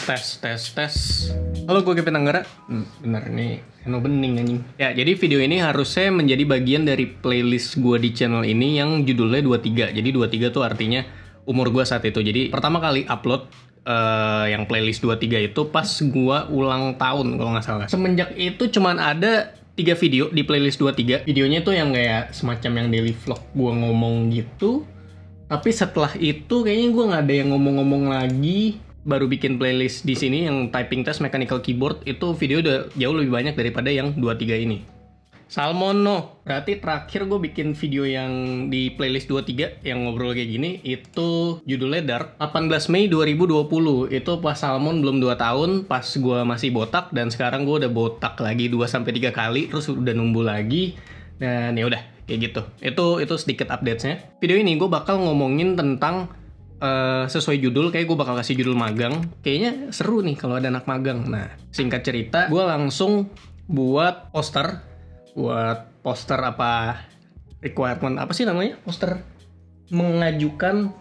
Tes. Halo, gue Kevin Anggara. Bener nih, Heno Bening anjing. Ya, jadi video ini harusnya menjadi bagian dari playlist gue di channel ini yang judulnya 23. Jadi 23 tuh artinya umur gue saat itu. Jadi pertama kali upload yang playlist 23 itu pas gue ulang tahun kalau nggak salah. Semenjak itu cuman ada 3 video di playlist 23. Videonya tuh yang kayak semacam yang daily vlog gue ngomong gitu. Tapi setelah itu kayaknya gue nggak ada yang ngomong-ngomong lagi. Baru bikin playlist di sini yang typing test mechanical keyboard, itu video udah jauh lebih banyak daripada yang 23 ini. Salmono, berarti terakhir gue bikin video yang di playlist 23 yang ngobrol kayak gini, itu judulnya Dark, 18 Mei 2020. Itu pas Salmon belum 2 tahun, pas gue masih botak, dan sekarang gue udah botak lagi 2-3 kali, terus udah numbuh lagi, dan ya udah kayak gitu. Itu sedikit update-nya. Video ini gue bakal ngomongin tentang sesuai judul, kayak gue bakal kasih judul magang. Kayaknya seru nih kalau ada anak magang. Nah, singkat cerita, gue langsung buat poster apa requirement apa sih namanya, poster mengajukan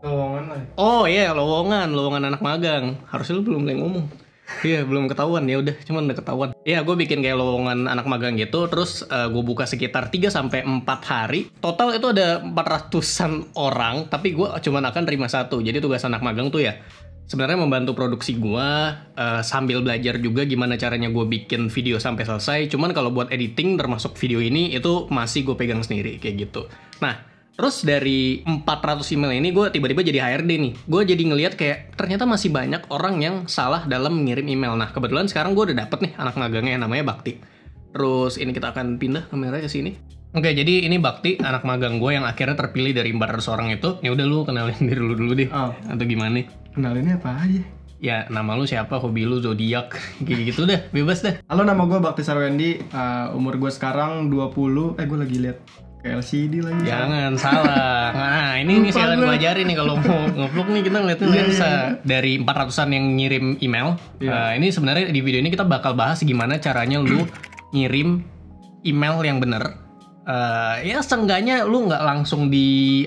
lowongan lah. Oh iya, lowongan anak magang. Harusnya lu belum mulai ngomong. Iya, belum ketahuan. Ya udah, cuman udah ketahuan. Iya, gue bikin kayak lowongan anak magang gitu. Terus gue buka sekitar 3-4 hari. Total itu ada 400-an orang. Tapi gue cuman akan terima 1. Jadi tugas anak magang tuh ya sebenarnya membantu produksi gue, sambil belajar juga gimana caranya gue bikin video sampai selesai. Cuman kalau buat editing termasuk video ini, itu masih gue pegang sendiri kayak gitu. Nah, terus dari 400 email ini gue tiba-tiba jadi HRD nih. Gue jadi ngelihat kayak ternyata masih banyak orang yang salah dalam mengirim email. Nah, kebetulan sekarang gue udah dapet nih anak magangnya yang namanya Bakti. Terus ini kita akan pindah kameranya ke sini. Oke, jadi ini Bakti, anak magang gue yang akhirnya terpilih dari 400 orang itu. Ya udah, lu kenalin diri lu dulu deh. Oh. Atau gimana? Kenalinnya apa aja? Ya, nama lu siapa, hobi lu, zodiak, gitu dah, bebas dah. Halo, nama gue Bakti Sarwendi. Umur gue sekarang 20. Gue lagi lihat ke LCD lagi. Jangan salah. Nah, ini sih akan gue ajarin nih kalau mau nge-vlog nih, kita ngeliatnya lensa. Dari 400-an yang ngirim email. Ini sebenarnya di video ini kita bakal bahas gimana caranya lu ngirim email yang bener. Ya seenggaknya lu nggak langsung di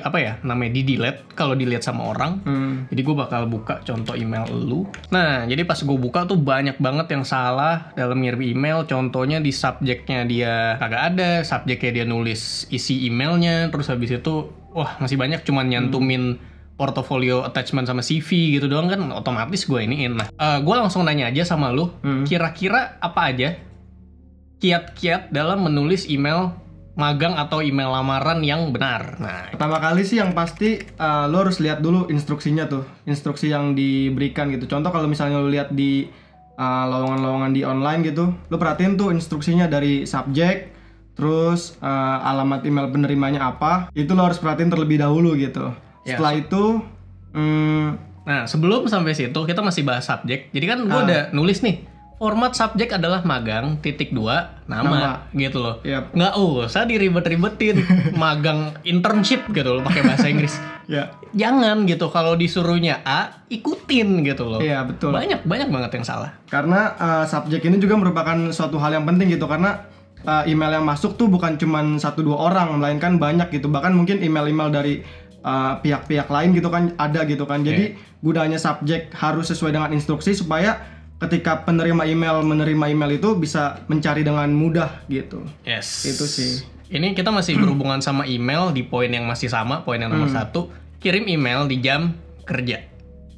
delete kalau dilihat sama orang. Jadi gue bakal buka contoh email lu. Nah, jadi pas gue buka tuh banyak banget yang salah dalam ngirim email. Contohnya di subjeknya dia kagak ada, subjeknya dia nulis isi emailnya, terus habis itu wah masih banyak cuman nyantumin portfolio attachment sama CV gitu doang, kan otomatis gue iniin. Nah, gue langsung nanya aja sama lu, kira-kira apa aja kiat-kiat dalam menulis email magang atau email lamaran yang benar. Nah, pertama kali sih yang pasti lo harus lihat dulu instruksinya tuh, instruksi yang diberikan gitu. Contoh kalau misalnya lo lihat di lowongan-lowongan di online gitu, lo perhatiin tuh instruksinya dari subjek, terus alamat email penerimanya apa, itu lo harus perhatiin terlebih dahulu gitu. Yes. Setelah itu, nah sebelum sampai situ kita masih bahas subjek. Jadi kan gue udah nulis nih, format subjek adalah magang, .2, nama. Gitu loh. Yep. Nggak usah diribet-ribetin. Magang internship gitu loh, pakai bahasa Inggris. Jangan gitu, kalau disuruhnya A, ikutin gitu loh. Iya, betul. Banyak banget yang salah. Karena subjek ini juga merupakan suatu hal yang penting gitu. Karena email yang masuk tuh bukan cuma 1-2 orang, melainkan banyak gitu. Bahkan mungkin email-email dari pihak-pihak lain gitu kan ada gitu kan. Jadi gunanya subjek harus sesuai dengan instruksi supaya ketika penerima email menerima email itu bisa mencari dengan mudah gitu. Yes. Itu sih. Ini kita masih berhubungan sama email di poin yang masih sama, poin yang nomor 1. Kirim email di jam kerja.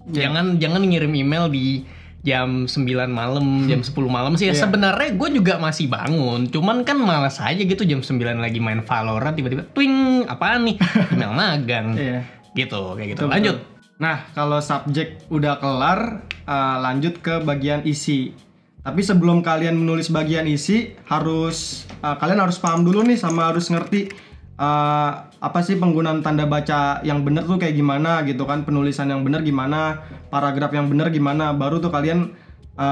Jangan ngirim email di jam 9 malam, jam 10 malam sih. Sebenarnya gue juga masih bangun. Cuman kan malas aja gitu jam 9 lagi main Valorant, tiba-tiba twing, apaan nih? Email magang. Gitu, kayak gitu. Lanjut. Nah, kalau subjek udah kelar, lanjut ke bagian isi. Tapi sebelum kalian menulis bagian isi, kalian harus paham dulu nih, sama harus ngerti apa sih penggunaan tanda baca yang bener tuh kayak gimana gitu kan, penulisan yang bener gimana, paragraf yang bener gimana, baru tuh kalian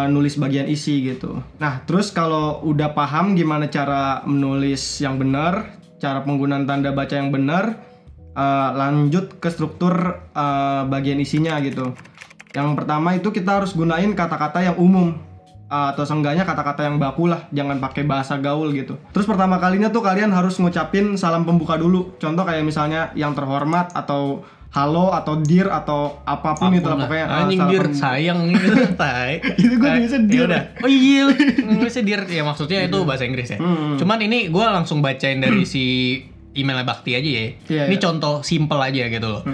nulis bagian isi gitu. Nah, terus kalau udah paham gimana cara menulis yang bener, cara penggunaan tanda baca yang bener, lanjut ke struktur bagian isinya gitu. Yang pertama itu kita harus gunain kata-kata yang umum, atau seenggaknya kata-kata yang baku lah, jangan pakai bahasa gaul gitu. Terus pertama kalinya tuh kalian harus ngucapin salam pembuka dulu. Contoh kayak misalnya yang terhormat atau halo atau dear atau apapun itu lah pokoknya. Anjing dear sayang gitu tai. Itu gue bisa dear. Udah. Oh iya, bisa dear ya maksudnya itu bahasa Inggris ya. Cuman ini gue langsung bacain dari si emailnya Bakti aja ya. Ini contoh simple aja gitu loh.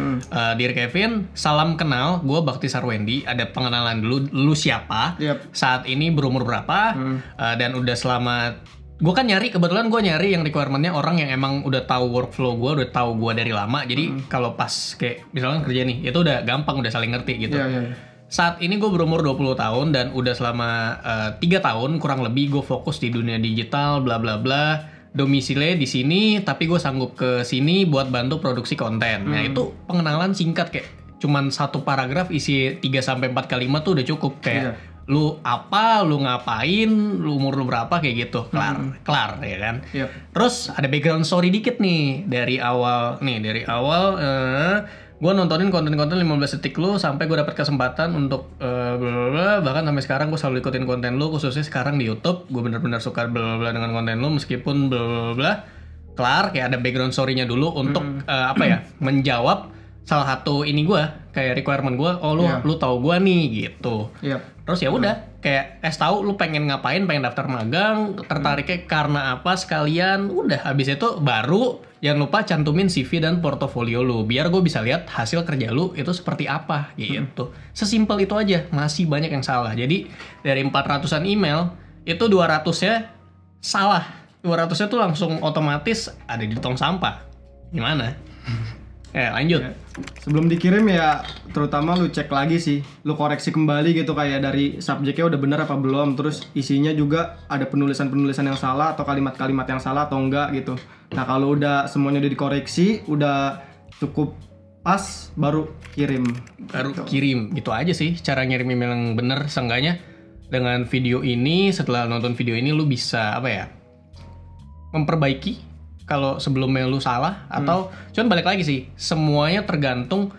Dear Kevin, salam kenal, gue Bakti Sarwendi. Ada pengenalan dulu, lu siapa? Saat ini berumur berapa? Dan udah selamat. Gue kan kebetulan gue nyari yang requirement-nya orang yang emang udah tahu workflow gue, udah tahu gue dari lama. Jadi kalau pas kayak misalnya kerja nih, itu udah gampang, udah saling ngerti gitu. Saat ini gue berumur 20 tahun dan udah selama 3 tahun kurang lebih gue fokus di dunia digital, bla bla bla. Domisile di sini, tapi gue sanggup ke sini buat bantu produksi konten. Nah itu pengenalan singkat kayak cuman satu paragraf isi 3-4 kalimat tuh udah cukup kayak. Lu apa, lu ngapain, lu umur lu berapa kayak gitu, kelar ya kan. Terus ada background story dikit nih dari awal gue nontonin konten-konten 15 detik lu sampai gue dapet kesempatan untuk bahkan sampai sekarang gue selalu ikutin konten lu, khususnya sekarang di YouTube gue bener-bener suka dengan konten lu meskipun kelar kayak ada background story-nya dulu untuk menjawab salah satu ini gue kayak requirement gue, lu tahu gue nih gitu. Terus ya udah kayak tahu lu pengen ngapain, pengen daftar magang, tertariknya karena apa sekalian, udah habis itu baru jangan lupa cantumin CV dan portofolio lu biar gue bisa lihat hasil kerja lu itu seperti apa gitu. Sesimpel itu aja, masih banyak yang salah. Jadi dari 400-an email itu 200-nya salah. 200-nya tuh langsung otomatis ada di tong sampah. Gimana? Lanjut. Sebelum dikirim ya terutama lu cek lagi sih, lu koreksi kembali gitu kayak dari subjeknya udah bener apa belum, terus isinya juga ada penulisan-penulisan yang salah atau kalimat-kalimat yang salah atau enggak gitu. Nah kalau udah semuanya udah dikoreksi, udah cukup pas, baru kirim. Kirim, gitu aja sih cara ngirim email yang bener. Seenggaknya dengan video ini, setelah nonton video ini lu bisa memperbaiki kalau sebelumnya lu salah atau cuman balik lagi sih, semuanya tergantung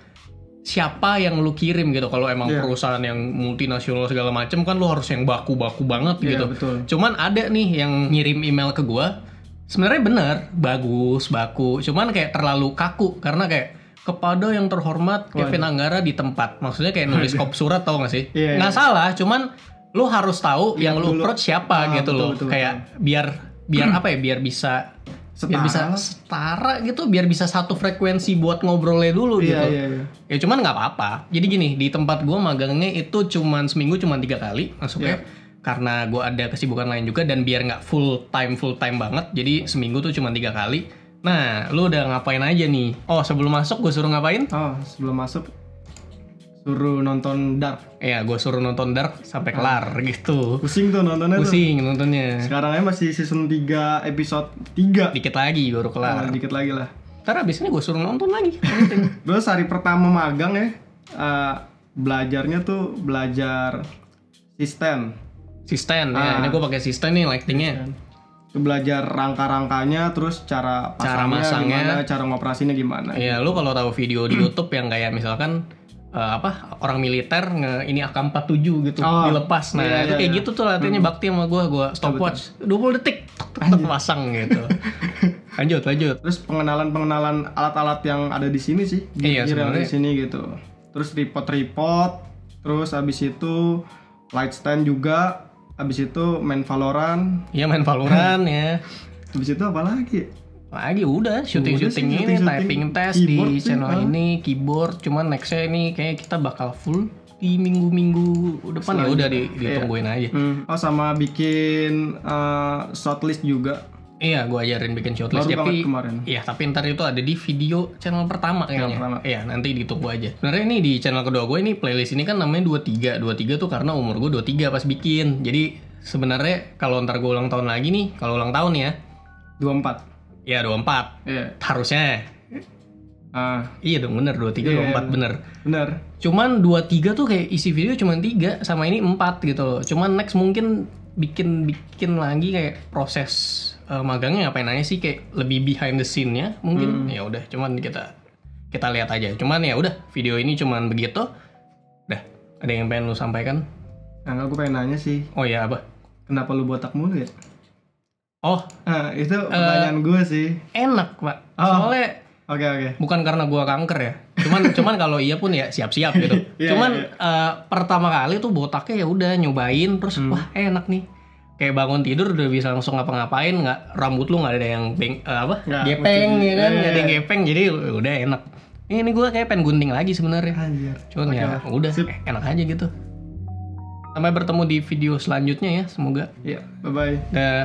siapa yang lu kirim gitu. Kalau emang perusahaan yang multinasional segala macem kan lu harus yang baku-baku banget gitu. Betul. Cuman ada nih yang ngirim email ke gua sebenarnya bener, bagus, baku, cuman kayak terlalu kaku karena kayak kepada yang terhormat Kevin Anggara di tempat. Maksudnya kayak nulis kop surat, tau gak sih? Nggak salah, cuman lu harus tahu yang lu approach siapa gitu loh. Betul. Kayak biar apa ya, biar bisa setara gitu, biar bisa satu frekuensi buat ngobrolnya dulu gitu. Ya cuman nggak apa-apa. Jadi gini, di tempat gue magangnya itu cuman seminggu cuman 3 kali masuknya. Karena gue ada kesibukan lain juga dan biar nggak full time banget. Jadi seminggu tuh cuman 3 kali. Nah, lu udah ngapain aja nih? Oh, sebelum masuk gue suruh ngapain? Sebelum masuk suruh nonton Dark. Iya, gue suruh nonton Dark sampai kelar gitu. Pusing tuh nontonnya. Sekarang aja masih season 3 episode 3. Dikit lagi baru kelar. Dikit lagi lah. Ntar abis ini gue suruh nonton lagi. Terus hari pertama magang ya, belajarnya tuh belajar sistem. Ya, ini gue pakai sistem nih lightingnya. Itu belajar rangka-rangkanya, terus cara masangnya, cara ngoperasinya gimana. Iya, lu kalau tahu video di YouTube yang kayak misalkan orang militer ini AK-47 gitu dilepas. Nah, itu kayak gitu tuh latihannya Bakti sama gue stopwatch 20 detik tetap pasang gitu. Lanjut. Terus pengenalan alat-alat yang ada di sini sih. Yang di sini gitu. Terus report, terus abis itu light stand juga, abis itu main Valorant. Iya, main Valorant ya. Abis itu apa lagi? Udah syuting ini, typing test di channel ini, keyboard. Cuman nextnya ini kayak kita bakal full di minggu depan. Ya udah ditungguin aja. Sama bikin shortlist juga. Iya, gue ajarin bikin shortlist. Tapi ntar itu ada di video channel pertama kayaknya. Iya, nanti ditunggu aja. Sebenarnya ini di channel kedua gue ini, playlist ini kan namanya 23 tuh karena umur gue 23 pas bikin. Jadi sebenarnya kalau ntar gue ulang tahun lagi nih, kalau ulang tahun ya 24. Ya 24. Harusnya. Iya dong, bener 23 24 bener. Cuman 23 tuh kayak isi video cuma 3 sama ini 4 gitu loh. Cuman next mungkin bikin lagi kayak proses magangnya ngapain aja sih, kayak lebih behind the scene-nya mungkin. Ya udah, cuman kita lihat aja. Cuman ya udah, video ini cuman begitu. Udah, ada yang pengen lu sampaikan? Nah, gue pengen nanya sih. Oh ya, apa? Kenapa lu botak mulu ya? Itu pertanyaan gue sih. Enak, Pak. Soalnya Oke. bukan karena gue kanker ya. Cuman kalau iya pun ya siap-siap gitu. Pertama kali tuh botaknya ya udah nyobain terus wah enak nih. Kayak bangun tidur udah bisa langsung ngapa-ngapain, nggak rambut lu nggak ada yang gepeng ya kan, nggak ada yang gepeng, jadi udah enak. Ini gue kayak pengen gunting lagi sebenarnya. Cuman ya udah enak aja gitu. Sampai bertemu di video selanjutnya ya, semoga. Iya, bye-bye. Dah.